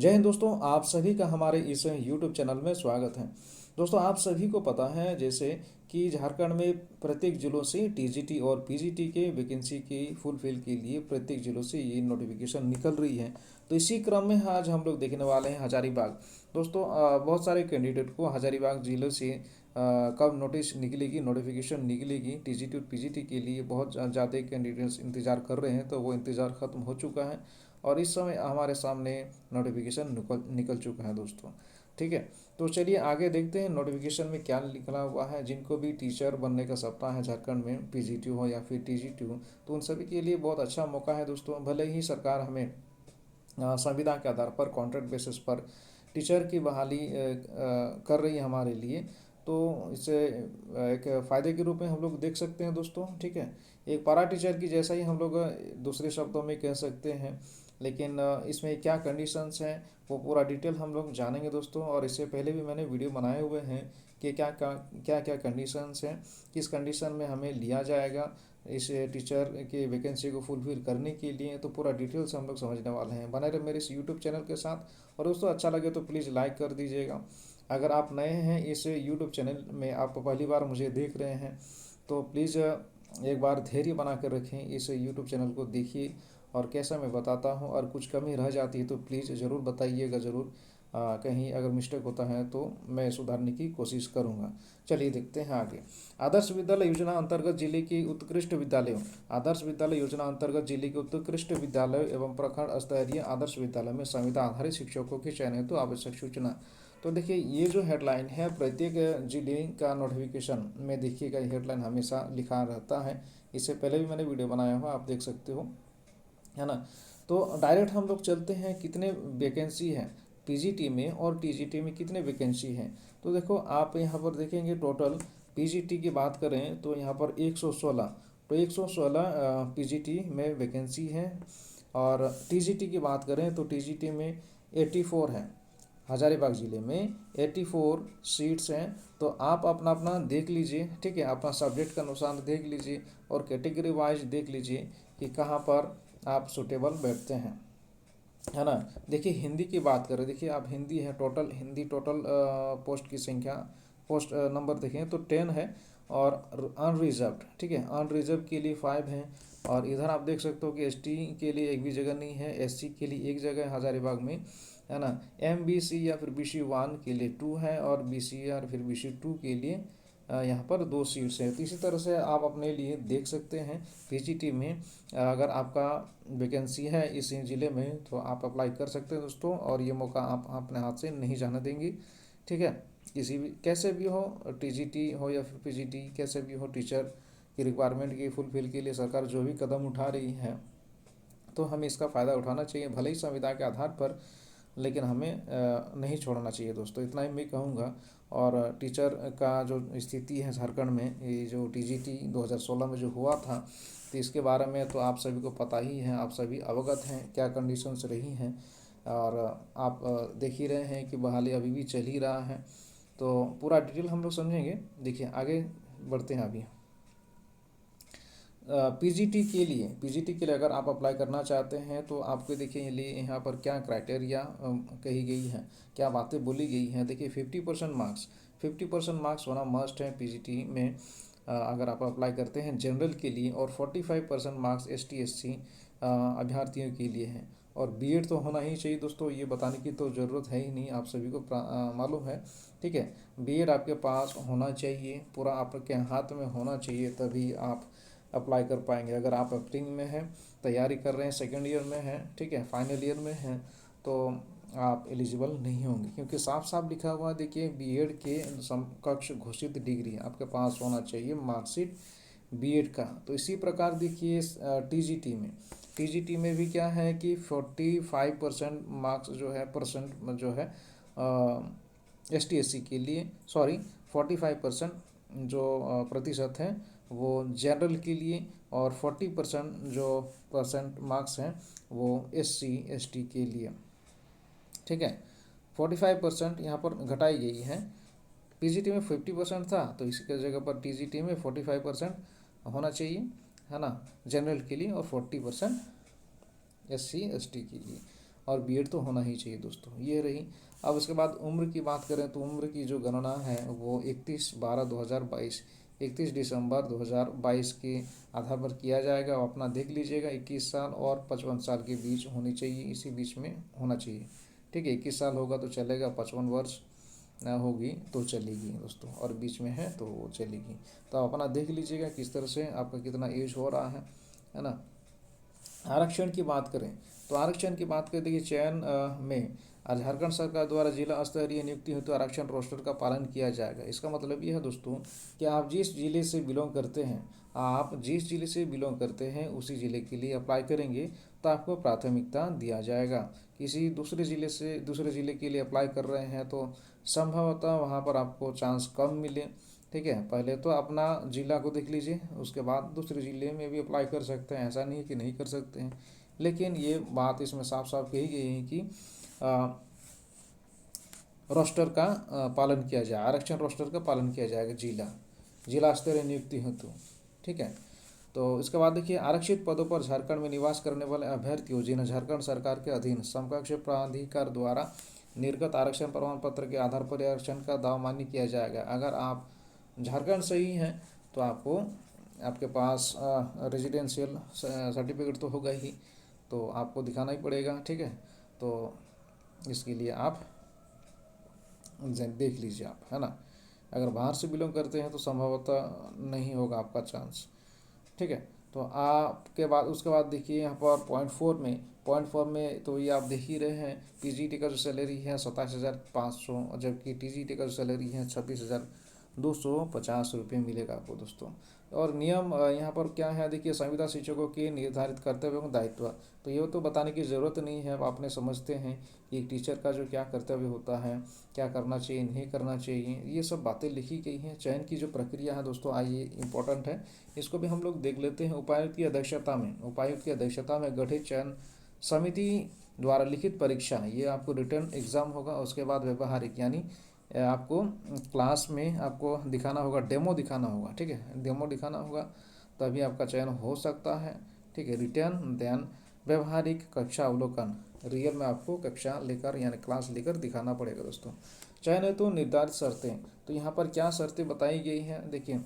जय हिंद दोस्तों, आप सभी का हमारे इस YouTube चैनल में स्वागत है। दोस्तों, आप सभी को पता है जैसे कि झारखंड में प्रत्येक जिलों से टीजीटी और पीजीटी के वैकेंसी की फुलफिल के लिए प्रत्येक जिलों से ये नोटिफिकेशन निकल रही है। तो इसी क्रम में आज हम लोग देखने वाले हैं हजारीबाग। दोस्तों, बहुत सारे कैंडिडेट को हजारीबाग जिले से कब नोटिस निकलेगी, नोटिफिकेशन निकलेगी टीजीटी और पीजीटी के लिए बहुत ज़्यादा कैंडिडेट्स इंतज़ार कर रहे हैं। तो वो इंतज़ार ख़त्म हो चुका है और इस समय हमारे सामने नोटिफिकेशन निकल निकल चुका है दोस्तों। ठीक है, तो चलिए आगे देखते हैं नोटिफिकेशन में क्या निकला हुआ है। जिनको भी टीचर बनने का सपना है झारखंड में, पीजीटी हो या फिर टीजीटी हो, तो उन सभी के लिए बहुत अच्छा मौका है दोस्तों। भले ही सरकार हमें संविदा के आधार पर कॉन्ट्रैक्ट बेसिस पर टीचर की बहाली कर रही है हमारे लिए, तो इसे एक फ़ायदे के रूप में हम लोग देख सकते हैं दोस्तों। ठीक है, एक पारा टीचर की जैसा ही हम लोग दूसरे शब्दों में कह सकते हैं। लेकिन इसमें क्या कंडीशंस हैं वो पूरा डिटेल हम लोग जानेंगे दोस्तों। और इससे पहले भी मैंने वीडियो बनाए हुए हैं कि क्या क्या कंडीशंस हैं, किस कंडीशन में हमें लिया जाएगा इस टीचर के वैकेंसी को फुलफिल करने के लिए। तो पूरा डिटेल्स हम लोग समझने वाले हैं। बने रहे मेरे इस यूट्यूब चैनल के साथ। और दोस्तों, अच्छा लगे तो प्लीज़ लाइक कर दीजिएगा। अगर आप नए हैं इस यूट्यूब चैनल में, आप पहली बार मुझे देख रहे हैं, तो प्लीज़ एक बार धैर्य बना कर रखें, इस यूट्यूब चैनल को देखिए और कैसा मैं बताता हूँ। और कुछ कमी रह जाती है तो प्लीज़ ज़रूर बताइएगा ज़रूर। कहीं अगर मिस्टेक होता है तो मैं सुधारने की कोशिश करूँगा। चलिए देखते हैं आगे। आदर्श विद्यालय योजना अंतर्गत जिले के उत्कृष्ट विद्यालयों, आदर्श विद्यालय योजना अंतर्गत जिले के उत्कृष्ट विद्यालय एवं प्रखंड स्तरीय आदर्श विद्यालय में संविदा आधारित शिक्षकों के चयन हेतु आवश्यक सूचना। तो देखिए, ये जो हेडलाइन है प्रत्येक जिले का नोटिफिकेशन में देखिएगा, हेडलाइन हमेशा लिखा रहता है। इससे पहले भी मैंने वीडियो बनाया हुआ, आप देख सकते हो, है ना। तो डायरेक्ट हम लोग चलते हैं कितने वैकेंसी है पीजीटी में और टीजीटी में कितने वैकेंसी हैं। तो देखो, आप यहाँ पर देखेंगे टोटल पीजीटी की बात करें तो यहाँ पर 116, तो 116 पीजीटी में वैकेंसी है। और टीजीटी की बात करें तो टीजीटी में 84 है। हजारीबाग ज़िले में 84 सीट्स हैं। तो आप अपना अपना देख लीजिए, ठीक है, अपना सब्जेक्ट के अनुसार देख लीजिए और कैटेगरी वाइज देख लीजिए कि कहाँ पर आप सुटेबल बैठते हैं, है ना। देखिए, हिंदी की बात करें, देखिए आप हिंदी है, टोटल हिंदी टोटल पोस्ट की संख्या, पोस्ट नंबर देखें तो 10 है। और अनरिजर्व्ड, ठीक है, अनरिजर्व के लिए 5 हैं। और इधर आप देख सकते हो कि एसटी के लिए एक भी जगह नहीं है, एससी के लिए एक जगह है हजारीबाग में, है ना। एमबीसी या फिर BC1 के लिए 2 है और BC या फिर BC2 के लिए यहाँ पर 2 सीट्स हैं। तो इसी तरह से आप अपने लिए देख सकते हैं पीजीटी में अगर आपका वैकेंसी है इस ज़िले में तो आप अप्लाई कर सकते हैं दोस्तों। और ये मौका आप अपने हाथ से नहीं जाने देंगे, ठीक है। किसी भी कैसे भी हो, टीजीटी हो या फिर पीजीटी, कैसे भी हो, टीचर की रिक्वायरमेंट की फुलफिल के लिए सरकार जो भी कदम उठा रही है तो हमें इसका फ़ायदा उठाना चाहिए, भले ही संविदा के आधार पर, लेकिन हमें नहीं छोड़ना चाहिए दोस्तों। इतना ही मैं कहूँगा। और टीचर का जो स्थिति है झारखंड में, ये जो टीजीटी 2016 में जो हुआ था, तो इसके बारे में तो आप सभी को पता ही है, आप सभी अवगत हैं क्या कंडीशंस रही हैं। और आप देख ही रहे हैं कि बहाली अभी भी चल ही रहा है। तो पूरा डिटेल हम लोग समझेंगे। देखिए आगे बढ़ते हैं अभी। पीजीटी के लिए अगर आप अप्लाई करना चाहते हैं तो आपके देखिए लिए यहाँ पर क्या क्राइटेरिया कही गई है, क्या बातें बोली गई हैं। देखिए 50% मार्क्स होना मस्ट है पीजीटी में अगर आप अप्लाई करते हैं जनरल के लिए। और 45% मार्क्स ST SC अभ्यर्थियों के लिए हैं। और बीएड तो होना ही चाहिए दोस्तों, ये बताने की तो ज़रूरत है ही नहीं, आप सभी को मालूम है, ठीक है। बीएड आपके पास होना चाहिए, पूरा आपके हाथ में होना चाहिए, तभी आप अप्लाई कर पाएंगे। अगर आप अपटिंग में हैं, तैयारी कर रहे हैं, सेकेंड ईयर में हैं, ठीक है, फाइनल ईयर में हैं, तो आप एलिजिबल नहीं होंगे, क्योंकि साफ साफ लिखा हुआ देखिए बीएड के समकक्ष घोषित डिग्री आपके पास होना चाहिए, मार्कशीट बीएड का। तो इसी प्रकार देखिए टीजीटी में भी क्या है कि 45% मार्क्स जो है, परसेंट जो है ST SC के लिए, सॉरी 45% जो प्रतिशत है वो जनरल के लिए। और 40% जो परसेंट मार्क्स हैं वो SC ST के लिए, ठीक है। 45% यहाँ पर घटाई गई है। पीजीटी में 50% था तो इसके जगह पर टीजीटी में 45% होना चाहिए, है ना, जनरल के लिए, और 40% SC ST के लिए। और बीएड तो होना ही चाहिए दोस्तों। ये रही। अब उसके बाद उम्र की बात करें तो उम्र की जो गणना है वो 31/12/2022 31 दिसंबर 2022 के आधार पर किया जाएगा। और अपना देख लीजिएगा, 21 साल और 55 साल के बीच होनी चाहिए, इसी बीच में होना चाहिए। ठीक है, 21 साल होगा तो चलेगा, 55 वर्ष होगी तो चलेगी दोस्तों, और बीच में है तो वो चलेगी। तो आप अपना देख लीजिएगा किस तरह से आपका कितना एज हो रहा है ना। आरक्षण की बात करें तो आरक्षण की बात करें, देखिए चयन में झारखंड सरकार द्वारा जिला स्तरीय नियुक्ति हेतु आरक्षण रोस्टर का पालन किया जाएगा। इसका मतलब ये है दोस्तों कि आप जिस जिले से बिलोंग करते हैं, आप जिस जिले से बिलोंग करते हैं उसी ज़िले के लिए अप्लाई करेंगे तो आपको प्राथमिकता दिया जाएगा। किसी दूसरे ज़िले से दूसरे ज़िले के लिए अप्लाई कर रहे हैं तो संभवतः वहाँ पर आपको चांस कम मिले। ठीक है, पहले तो अपना ज़िला को देख लीजिए, उसके बाद दूसरे ज़िले में भी अप्लाई कर सकते हैं, ऐसा नहीं है कि नहीं कर सकते हैं। लेकिन ये बात इसमें साफ साफ कही गई है कि रोस्टर का पालन किया जाए, आरक्षण रोस्टर का पालन किया जाएगा जिला स्तरीय नियुक्ति हेतु। ठीक है, तो इसके बाद देखिए आरक्षित पदों पर झारखंड में निवास करने वाले अभ्यर्थियों जिन्हें झारखंड सरकार के अधीन समकक्ष प्राधिकार द्वारा निर्गत आरक्षण प्रमाण पत्र के आधार पर आरक्षण का दावा मान्य किया जाएगा। अगर आप झारखंड से ही हैं तो आपको आपके पास रेजिडेंशियल सर्टिफिकेट तो होगा ही, तो आपको दिखाना ही पड़ेगा। ठीक है, तो इसके लिए आप देख लीजिए आप, है ना। अगर बाहर से बिलोंग करते हैं तो संभवतः नहीं होगा आपका चांस। ठीक है, तो आपके बाद उसके बाद देखिए यहाँ पर पॉइंट 4 में तो ये आप देख ही रहे हैं, पीजीटी का जो सैलरी है 27,500, जबकि टीजीटी का जो सैलरी है 26,250 रुपये मिलेगा आपको दोस्तों। और नियम यहाँ पर क्या है, देखिए संविदा शिक्षकों के निर्धारित कर्तव्य एवं दायित्व, तो ये तो बताने की ज़रूरत नहीं है, आप अपने समझते हैं कि एक टीचर का जो क्या कर्तव्य होता है, क्या करना चाहिए नहीं करना चाहिए, ये सब बातें लिखी गई हैं। चयन की जो प्रक्रिया है दोस्तों, आइए इम्पोर्टेंट है, इसको भी हम लोग देख लेते हैं। उपायुक्त की अध्यक्षता में गठित चयन समिति द्वारा लिखित परीक्षा, ये आपको रिटर्न एग्जाम होगा। उसके बाद व्यवहारिक, यानी आपको क्लास में आपको दिखाना होगा, डेमो दिखाना होगा। ठीक है, डेमो दिखाना होगा तभी आपका चयन हो सकता है। ठीक है, रिटर्न, देन व्यवहारिक, कक्षा अवलोकन, रियल में आपको कक्षा लेकर यानी क्लास लेकर दिखाना पड़ेगा दोस्तों। चयन है तो निर्धारित शर्तें, तो यहाँ पर क्या शर्तें बताई गई हैं, देखिए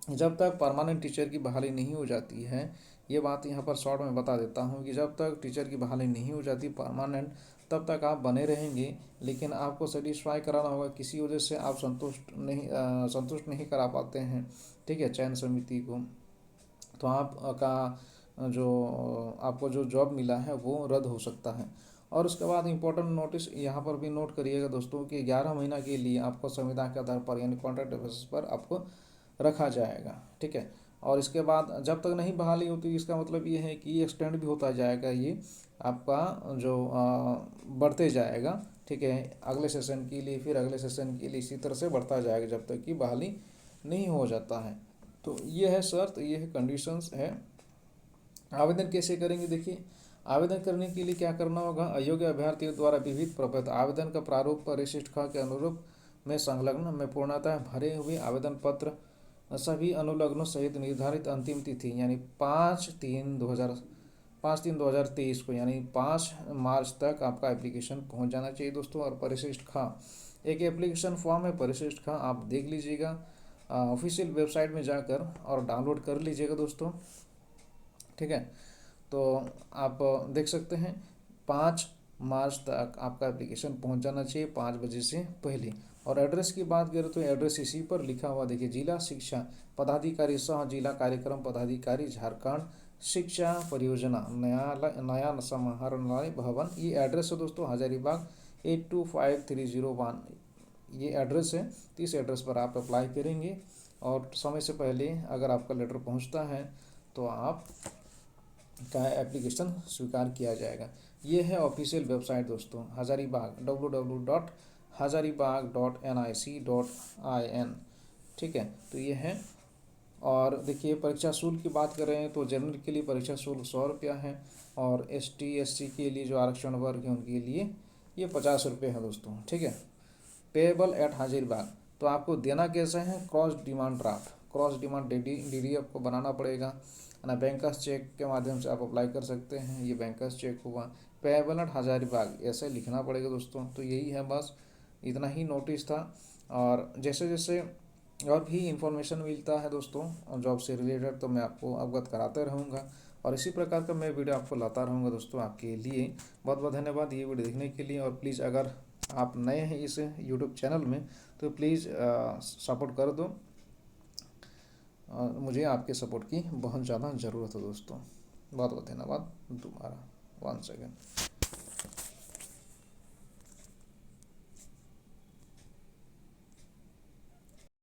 जब तक परमानेंट टीचर की बहाली नहीं हो जाती है, ये बात यहाँ पर शॉर्ट में बता देता हूँ कि जब तक टीचर की बहाली नहीं हो जाती परमानेंट, तब तक आप बने रहेंगे। लेकिन आपको सेटिस्फाई कराना होगा, किसी वजह से आप संतुष्ट नहीं करा पाते हैं, ठीक है, चयन समिति को, तो आपका जो आपको जो जॉब मिला है वो रद्द हो सकता है। और उसके बाद इम्पोर्टेंट नोटिस यहाँ पर भी नोट करिएगा दोस्तों कि 11 महीना के लिए आपको संविदा के आधार पर यानी कॉन्ट्रैक्ट बेसिस पर आपको रखा जाएगा। ठीक है, और इसके बाद जब तक नहीं बहाली होती, इसका मतलब ये है कि एक्सटेंड भी होता जाएगा, ये आपका जो बढ़ते जाएगा। ठीक है, अगले सेशन के लिए, फिर अगले सेशन के लिए, इसी तरह से बढ़ता जाएगा जब तक कि बहाली नहीं हो जाता है। तो ये है शर्त, ये है कंडीशंस है। आवेदन कैसे करेंगे, देखिए आवेदन करने के लिए क्या करना होगा, अयोग्य अभ्यर्थियों द्वारा विविध प्रपत्र आवेदन का प्रारूप परिशिष्ट ख के अनुरूप में संलग्न में पूर्णतः भरे हुए आवेदन पत्र सभी अनुलग्नों सहित निर्धारित अंतिम तिथि यानी 5/3/2023 को यानी 5 मार्च तक आपका एप्लीकेशन पहुंच जाना चाहिए दोस्तों। और परिशिष्ट ख, एक एप्लीकेशन फॉर्म है परिशिष्ट ख, आप देख लीजिएगा ऑफिशियल वेबसाइट में जाकर और डाउनलोड कर लीजिएगा दोस्तों। ठीक है, तो आप देख सकते हैं 5 मार्च तक आपका एप्लीकेशन पहुंच जाना चाहिए 5 बजे से पहले। और एड्रेस की बात करें तो एड्रेस इसी पर लिखा हुआ देखिए, जिला शिक्षा पदाधिकारी सह जिला कार्यक्रम पदाधिकारी झारखंड शिक्षा परियोजना नया समाहरणालय भवन, ये एड्रेस है दोस्तों, हजारीबाग 825301 ये एड्रेस है। तो इस एड्रेस पर आप अप्लाई करेंगे और समय से पहले अगर आपका लेटर पहुंचता है तो आप का एप्लीकेशन स्वीकार किया जाएगा। ये है ऑफिशियल वेबसाइट दोस्तों, हजारीबाग www.hazaribagh.nic.in। ठीक है, तो ये है। और देखिए परीक्षा शुल्क की बात करें तो जनरल के लिए परीक्षा शुल्क 100 रुपया है, और ST SC के लिए जो आरक्षण वर्ग है उनके लिए ये 50 रुपये है दोस्तों। ठीक है, पेएबल एट हजारीबाग, तो आपको देना कैसे है, cross demand draft, cross demand DD आपको बनाना पड़ेगा। ना बैंकर्स चेक के माध्यम से आप अप्लाई कर सकते हैं। ये बैंकर्स चेक हुआ, पेएबल एट हजारीबाग ऐसे लिखना पड़ेगा दोस्तों। तो यही है, बस इतना ही नोटिस था। और जैसे जैसे और भी इंफॉर्मेशन मिलता है दोस्तों जॉब से रिलेटेड, तो मैं आपको अवगत कराते रहूँगा और इसी प्रकार का मैं वीडियो आपको लाता रहूँगा दोस्तों आपके लिए। बहुत बहुत धन्यवाद ये वीडियो देखने के लिए। और प्लीज़ अगर आप नए हैं इस यूट्यूब चैनल में तो प्लीज़ सपोर्ट कर दो। मुझे आपके सपोर्ट की बहुत ज़्यादा ज़रूरत है दोस्तों। बहुत बहुत धन्यवाद तुम्हारा। 1 सेकेंड।